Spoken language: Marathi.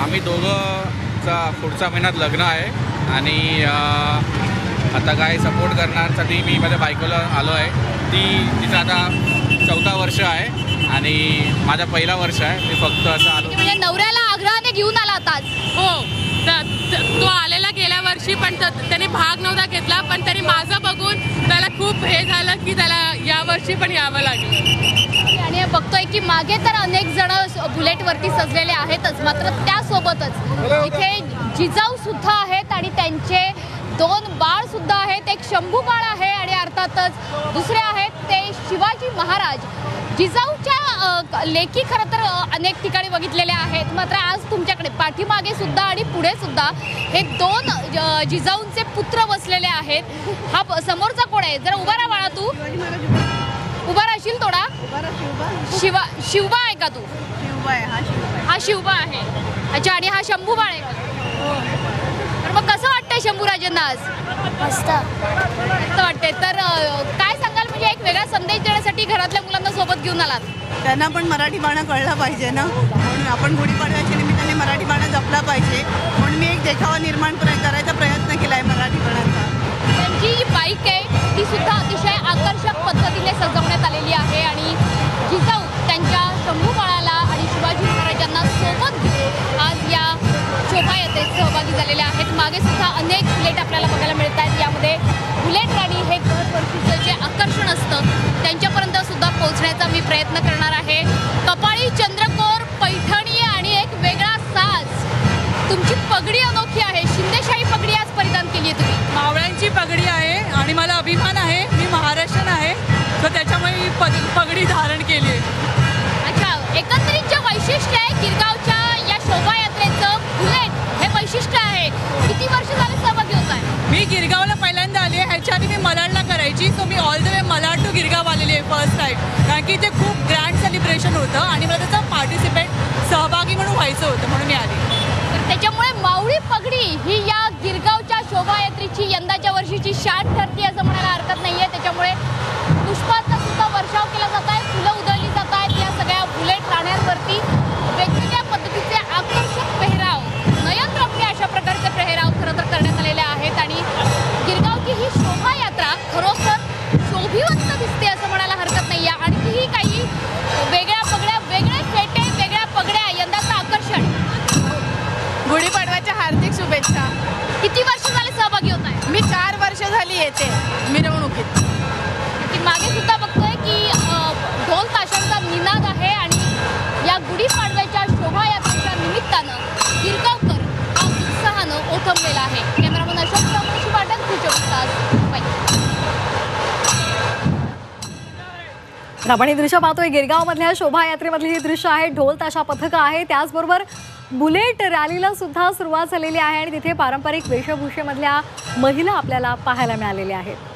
आम्ही दोघंचा पुढच्या महिन्यात लग्न आहे आणि आता काय सपोर्ट करण्यासाठी मी माझ्या बायकोला आलो आहे। तिचं आता 4था वर्ष आहे आणि माझा पहिला वर्ष आहे। मी फक्त असं आलो म्हणजे नवऱ्याला आग्रहाने घेऊन आला होता। हो, तो आलेला गेल्या वर्षी पण त्याने भाग नव्हता घेतला, पण त्याने माझं बघून त्याला खूप हे झालं की त्याला या वर्षी पण यावं लागलं। आणि बघतोय की मागे तर अनेक जण बुलेटवरती सजलेले आहेतच, मात्र त्यासोबतच इथे जिजाऊ सुद्धा आहेत आणि त्यांचे 2 बाळ सुद्धा आहेत। एक शंभू बाळ आहे आणि अर्थातच दुसरे आहेत ते शिवाजी महाराज। जिजाऊच्या लेखी खरं तर अनेक ठिकाणी बघितलेले आहेत, मात्र आज तुमच्याकडे पाठीमागे सुद्धा आणि पुढे सुद्धा हे 2 जिजाऊंचे पुत्र बसलेले आहेत। हा समोरचा कोण आहे? जरा उभा राहा बाळा, तू उभा राहशील थोडा? शिवबा आहे का तू? हा शिवबा आहे। अच्छा, आणि हा शंभू बाळ आहे का? तर मग कसं वाटतंय शंभूराजांना आज? मस्त वाटतंय। तर काय सांगाल, म्हणजे एक वेगळा संदेश देण्यासाठी घरातल्या मुलांना सोबत घेऊन आलात? त्यांना पण मराठी बाणा कळला पाहिजे ना, म्हणून आपण गुढीपाडव्याच्या निमित्ताने मराठी बाणा जपला पाहिजे, म्हणून मी एक देखावा निर्माण करायचा प्रयत्न केला आहे मराठी बाणाचा। त्यांची जी बाईक आहे ती सुद्धा अतिशय आकर्षक पद्धतीने सजवण्यात आलेली आहे आणि जिजाऊ त्यांच्या शंभू बाळाला आणि शिवाजी महाराजांना सोबत घेऊन आज या शोभायात्रेत सहभागी झालेले आहेत। मागे सुद्धा अनेक बुलेट आपल्याला बघायला मिळत आहेत। यामध्ये बुलेट राणी हे दरवर्षीचं जे आकर्षण असतं त्यांच्यापर्यंत सुद्धा पोहोचण्याचा मी प्रयत्न करणार आहे। कपाळी चंद्रकोर, पैठणी आणि एक वेगळा साज, तुमची पगडी अनोखी आहे। शिंदेशाही पगडी आज परिधान केली आहे तुम्ही। मावळ्यांची पगडी आहे आणि मला अभिमान आहे, मी महाराष्ट्रीयन आहे, तर त्याच्यामुळे मी पगडी धारण केली आहे। अच्छा, एकंदरीत जे वैशिष्ट्य आहे गिरगावच्या या शोभायात्रेचं बुलेट हे वैशिष्ट्य आहे। किती वर्ष झाले सहभागी होत आहे? मी गिरगावला पहिल्यांदा आली आहे, ह्याच्या आधी मी मलाडला करायची, सो मी all the way Malad to Girgaon आलेली आहे फर्स्ट टाईम, कारण की ते खूप ग्रँड सेलिब्रेशन होतं आणि मला त्याचं पार्टिसिपेट सहभागी म्हणून व्हायचं होतं, म्हणून मी आली। तर त्याच्यामुळे मावळी पगडी ही या गिरगावच्या शोभायात्रेची यंदाच्या वर्षीची शान ठरते असं म्हणायला हरकत नाहीये। त्याच्यामुळे पुष्पांचा सुद्धा वर्षाव केला जात आहे, फुलं उधळली जात आहेत। या सगळ्या बुलेट राण्यांवरती वेगवेगळ्या पद्धतीचे आकर्षक पेहराव, नयनरम्य अशा प्रकारचे पेहराव खरं तर करण्यात आलेले आहेत आणि गिरगावची ही शोभायात्रा खरोखर शोभिवंत दिसते असं म्हणायला हरकत नाहीये। आणखीही काही वेगळ्या पगड्या, वेगळे फेटे, वेगळ्या पगड्या, यंदाचं आकर्षण। गुढीपाडव्याच्या हार्दिक शुभेच्छा। किती वर्ष झाले सहभागी होत आहे? मी 4 वर्ष झाली येते मिरवणुकीत। मागे सुद्धा बघतोय की ढोल ताशांचा निनाद आहे आणि या गुढीपाडव्याच्या शोभायात्रेच्या निमित्तानं गिरगावकर हा उत्साहानं ओथंबलेला आहे। कॅमेरामन अशोक चौधरी पाटील, 24 तास मुंबई। आपण हे दृश्य पाहतोय गिरगावमधल्या शोभायात्रेमधली ही दृश्य आहे। ढोल ताशा पथक आहे, त्याचबरोबर बुलेट रॅलीला सुद्धा सुरुवात झालेली आहे आणि तिथे पारंपरिक वेशभूषेमधल्या महिला आपल्याला पाहायला मिळालेल्या आहेत।